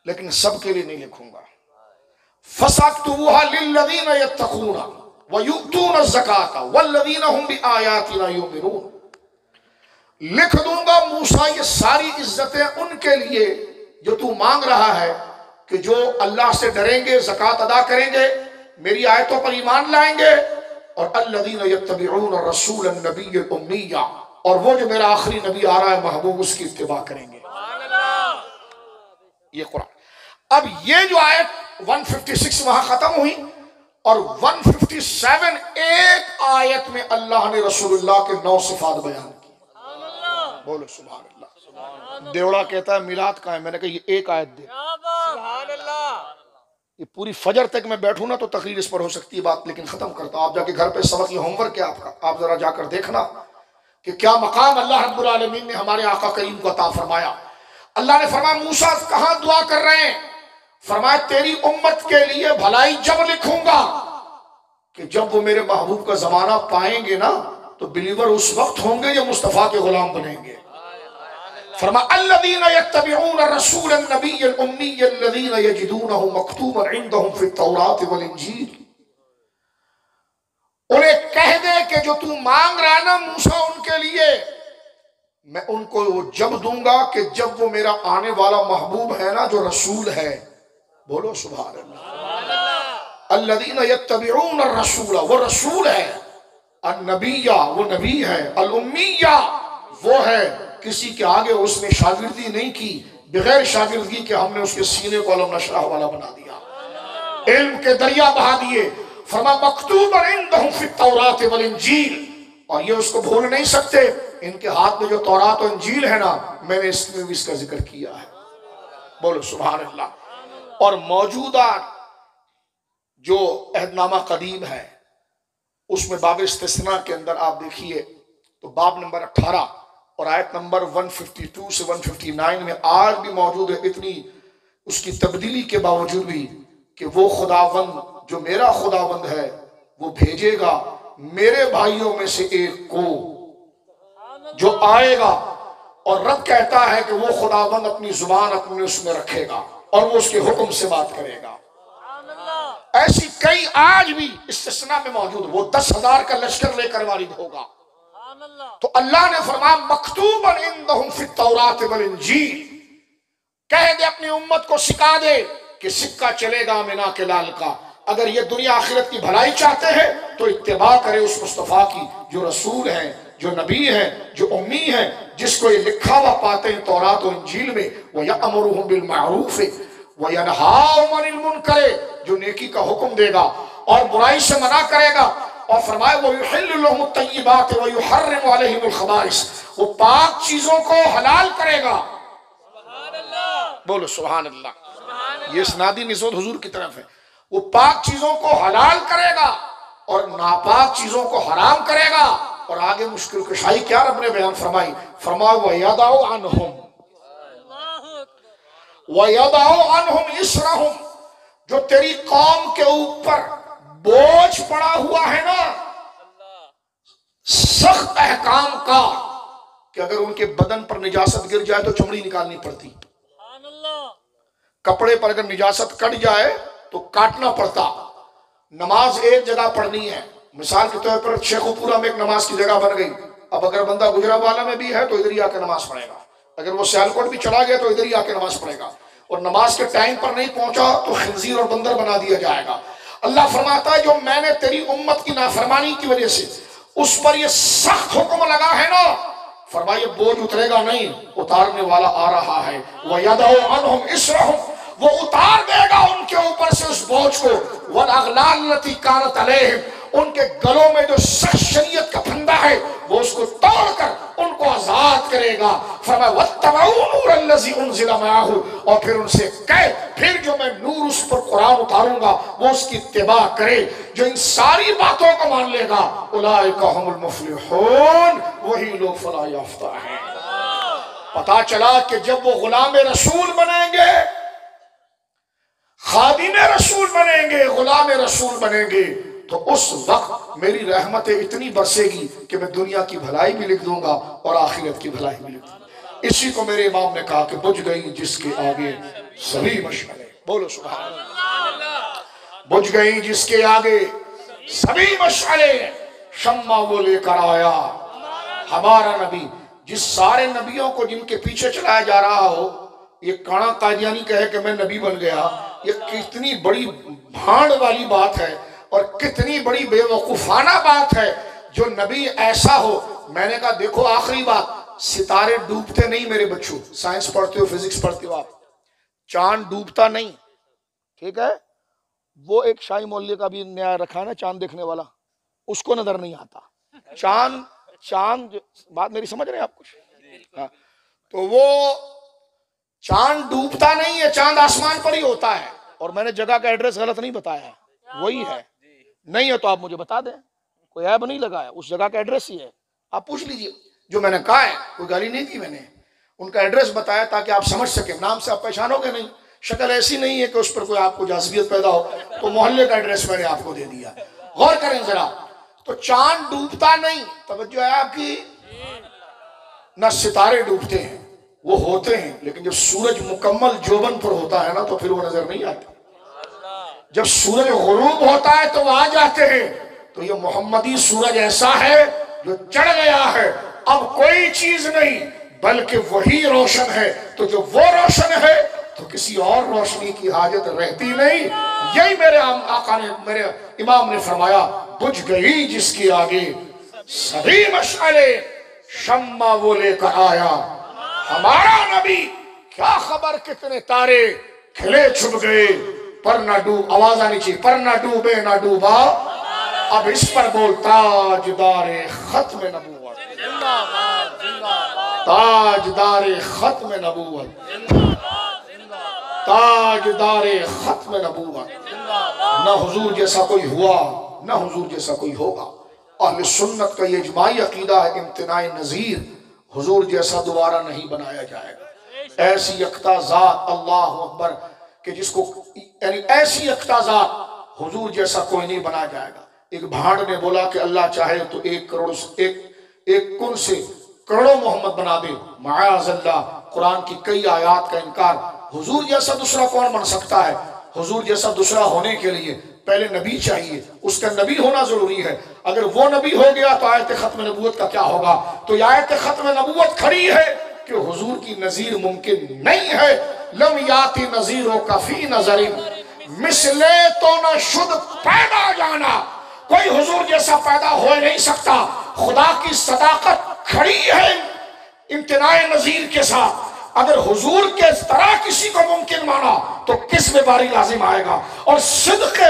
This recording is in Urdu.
لیکن سب کے لیے نہیں لکھوں گا. فَسَأَكْتُبُهَا لِلَّذِينَ يَتَّقُونَ وَيُؤْتُونَ الزَّكَاةَ وَالَّذِينَ هُمْ بِآيَاتِنَا يُؤْمِنُونَ. لکھ دوں گا موسیٰ یہ ساری عزتیں ان کے لیے جو تو مانگ رہا ہے کہ جو اللہ سے ڈریں گے، زکوٰۃ ادا کریں گے، میری آیتوں پر ایمان لائیں گے، اور الذین یتبعون الرسول النبی الامی، اور وہ جو میرا آخری نبی آ رہا ہے محبوب اس کی اتباع کریں گے. یہ قرآن. اب یہ جو آیت 156 وہاں ختم ہوئی، اور 157 ایک آیت میں اللہ نے رسول اللہ کے 9 صفات بیان کی. بولو سبحان اللہ. دیوڑا کہتا ہے میلاد کا ہے، میں نے کہا یہ ایک آیت دے. سبحان اللہ. یہ پوری فجر تک میں بیٹھوں نا تو تقریر اس پر ہو سکتی ہے بات، لیکن ختم کرتا ہوں. آپ جا کے گھر پہ سبق، یہ ہوم ورک ہے آپ کا، آپ ذرا جا کر دیکھنا کہ کیا مقام اللہ رب العالمین نے ہمارے آقا کریم کو عطا فرمایا. اللہ نے فرمایا موسیٰ کہاں دعا کر رہے ہیں؟ فرمایا تیری امت کے لیے بھلائی جب لکھوں گا کہ جب وہ میرے محبوب کا زمانہ پائیں گے نا تو بلیور اس وقت ہوں گے جو مصطفیٰ کے غلام بنیں گے. فرمایا الذین یتبعون الرسول النبی الامی الذین یجدونہ مکتوبا عندہم فی التوراۃ والانجیل. انہیں کہہ دے کہ جو تو مانگ رہا نا موسیٰ ان کے لیے، میں ان کو وہ جب دوں گا کہ جب وہ میرا آنے والا محبوب ہے نا جو رسول ہے. بولو سبحان اللہ. الذین یتبعون الرسول، وہ رسول ہے، النبیہ وہ نبی ہے، الامیہ وہ ہے کسی کے آگے اس نے شاگردی نہیں کی، بغیر شاگردگی کے ہم نے اس کے سینے کو علم نشرح والا بنا دیا، علم کے دریا بہا دیے. فرمایا مکتوب عندہم فی التوراۃ والانجیل، اور یہ اس کو بھول نہیں سکتے، ان کے ہاتھ میں جو تورات و انجیل ہے نا میں نے اس میں بھی اس کا ذکر کیا ہے. بولو سبحان اللہ. اور موجودہ جو عہد نامہ قدیم ہے اس میں باب استثناء کے اندر آپ دیکھیے تو باب نمبر 18 اور آیت نمبر 152 سے 159 میں آج بھی موجود ہے. اتنی اس کی تبدیلی کے باوجود بھی کہ وہ خداوند جو میرا خداوند ہے وہ بھیجے گا میرے بھائیوں میں سے ایک کو جو آئے گا، اور رب کہتا ہے کہ وہ خداوند اپنی زبان اپنے اس میں رکھے گا اور وہ اس کے حکم سے بات کرے گا. ایسی کئی آج بھی استثناء میں موجود. وہ 10,000 کا لشکر لے کر وارد ہوگا. تو اللہ نے فرمایا مکتوبا عندہم فی التوراۃ والانجیل، کہہ دے اپنی امت کو، سکھا دے کہ سکہ چلے گا مینا کے لال کا. اگر یہ دنیا آخرت کی بھلائی چاہتے ہیں تو اتباع کرے اس مصطفیٰ کی جو رسول ہیں، جو نبی ہیں، جو امی ہیں، جس کو یہ لکھا ہوا پاتے ہیں تورات و انجیل میں. وَيَأْمُرُهُمْ بِالْمَعْرُوفِ وَيَنْهَاهُمْ عَنِ الْمُنْكَرِ، جو نیکی کا حکم دے گا اور برائی سے منع کرے گا. اور فرمائے وَيُحِلُّ لَهُمُ الطَّيِّبَاتِ وَيُحَرِّمُ عَلَيْهِمُ الْخَبَائِثَ، وہ پاک چیزوں کو حلال کرے گا. بولو سبحان اللہ. یہ اسنادی نسبت حضور کی طرف ہے. وہ پاک چیزوں کو حلال کرے گا اور ناپاک چیزوں کو حرام کرے گا. اور آگے مشکل کشائی کیا رب نے بیان فرمائی؟ فرمایا وَيَضَعُ عَنْهُمْ إِصْرَهُمْ، جو تیری قوم کے اوپر بوجھ پڑا ہوا ہے نا سخت احکام کا، کہ اگر ان کے بدن پر نجاست گر جائے تو چمڑی نکالنی پڑتی، کپڑے پر اگر نجاست کٹ جائے تو کاٹنا پڑتا. نماز ایک جگہ پڑھنی ہے. مثال کے طور پر شیخو پورا میں ایک نماز کی جگہ بن گئی، اب اگر بندہ گجرانوالہ میں بھی ہے تو ادھر ہی آ کے نماز پڑھے گا، اگر وہ سیالکوٹ بھی چلا گیا تو ادھر ہی آ کے نماز پڑھے گا، اور نماز کے ٹائم پر نہیں پہنچا تو خنزیر اور بندر بنا دیا جائے گا. اللہ فرماتا ہے جو میں نے تیری امت کی نافرمانی کی وجہ سے اس پر یہ سخت حکم لگا ہے نا، فرمائے بوجھ اترے گا نہیں، اتارنے والا آ رہا ہے. وَيَضَعُ عَنْهُمْ إِصْرَهُمْ، وہ اتار دے گا ان کے اوپر سے اس بوجھ کو. وَالْأَغْلَالَ الَّتِي كَانَتْ عَلَيْهِمْ، ان کے گلوں میں جو سخت شریعت کا پھندا ہے وہ اس کو توڑ کر ان کو آزاد کرے گا. فرمایا وَاتَّبَعُوا نُورَ الَّذِي أُنزِلَ مَعَهُ، اور پھر ان سے کہے پھر جو میں نور اس پر قرآن اتاروں گا وہ اس کی اتباع کرے. جو ان ساری باتوں کو مان لے گا اولئک هم المفلحون، وہی لوگ فلاح یافتہ ہیں. پتا چلا کہ جب وہ غلام رسول بنیں گے، خادم رسول بنیں گے، غلام رسول بنیں گے، تو اس وقت میری رحمت اتنی برسے گی کہ میں دنیا کی بھلائی بھی لکھ دوں گا اور آخرت کی بھلائی بھی لکھ دوں گا. اسی کو میرے امام نے کہا کہ بجھ گئی جس کے آگے سبھی مشعلیں، بولو سبحان اللہ، بجھ گئی جس کے آگے سبھی مشعلیں، شمع وہ لے کر آیا ہمارا نبی۔ جس سارے نبیوں کو جن کے پیچھے چلایا جا رہا ہو، یہ کانا قادیانی کہے کہ میں نبی بن گیا، یہ کتنی بڑی بھانڈ والی بات ہے اور کتنی بڑی بے وقوفانہ بات ہے جو نبی ایسا ہو۔ میں نے کہا دیکھو آخری بات، ستارے ڈوبتے نہیں میرے بچوں، سائنس پڑھتے ہو، فزکس پڑھتے ہو آپ، چاند ڈوبتا نہیں، ٹھیک ہے؟ وہ ایک شاہی مولوی کا بھی نیا رکھا ہے نا چاند دیکھنے والا، اس کو نظر نہیں آتا چاند بات میری سمجھ رہے ہیں آپ کچھ؟ ہاں، تو وہ چاند ڈوبتا نہیں ہے، چاند آسمان پر ہی ہوتا ہے۔ اور میں نے جگہ کا ایڈریس غلط نہیں بتایا ہے، وہی ہے، نہیں ہے تو آپ مجھے بتا دیں، کوئی عیب نہیں لگایا، اس جگہ کا ایڈریس ہی ہے، آپ پوچھ لیجئے۔ جو میں نے کہا ہے کوئی گالی نہیں دی، میں نے ان کا ایڈریس بتایا تاکہ آپ سمجھ سکیں، نام سے آپ پہچانو گے نہیں، شکل ایسی نہیں ہے کہ اس پر کوئی آپ کو جاذبیت پیدا ہو، تو محلے کا ایڈریس میں نے آپ کو دے دیا۔ غور کریں ذرا، تو چاند ڈوبتا نہیں، توجہ ہے آپ کی، نہ ستارے ڈوبتے ہیں، وہ ہوتے ہیں، لیکن جب سورج مکمل جوبن پر ہوتا ہے نا تو پھر وہ نظر نہیں آتے، جب سورج غروب ہوتا ہے تو وہ آ جاتے ہیں۔ تو یہ محمدی سورج ایسا ہے جو چڑھ گیا ہے، اب کوئی چیز نہیں بلکہ وہی روشن ہے، تو جو وہ روشن ہے تو کسی اور روشنی کی حاجت رہتی نہیں۔ یہی میرے آقا نے، میرے امام نے فرمایا، بجھ گئی جس کے آگے سبھی مشعلیں، شمع وہ لے کر آیا ہمارا نبی۔ کیا خبر کتنے تارے کھلے چھپ گئے، پر نہ ڈوب، آواز آنی چاہیے، پر نہ ڈوبے نہ ڈوبا، اب اس پر بول تاجدار ختم نبوت، تاجدار ختم نبوت، تاجدار ختم نبوت۔ نہ حضور جیسا کوئی ہوا، نہ حضور جیسا کوئی ہوگا۔ اہل سنت کا یہ اجماعی عقیدہ ہے، امتناع نظیر، حضور جیسا دوبارہ نہیں بنایا جائے گا۔ ایسی یکتا ذات، اللہ اکبر، کہ جس کو، یعنی ایسی یکتا ذات حضور جیسا کوئی نہیں بنایا جائے گا۔ ایک بھانڈ نے بولا کہ اللہ چاہے تو ایک کن سے کروڑوں محمد بنا دے، معاذ اللہ، قرآن کی کئی آیات کا انکار۔ حضور جیسا دوسرا کون بن سکتا ہے؟ حضور جیسا دوسرا ہونے کے لیے پہلے نبی چاہیے، اس کا نبی ہونا ضروری ہے۔ اگر وہ نبی ہو گیا تو آیت ختم نبوت کا کیا ہوگا؟ تو یہ آیت ختم نبوت کھڑی ہے کہ حضور کی نظیر ممکن نہیں ہے۔ لم یاتی نظیروں کا فی نظر مثلے تو نہ شد پیدا جانا، کوئی حضور جیسا پیدا ہو نہیں سکتا۔ خدا کی صداقت کھڑی ہے امتناع نظیر کے ساتھ۔ اگر حضور کے طرح کسی کو ممکن مانا تو کس میں باری لازم آئے گا، اور صدق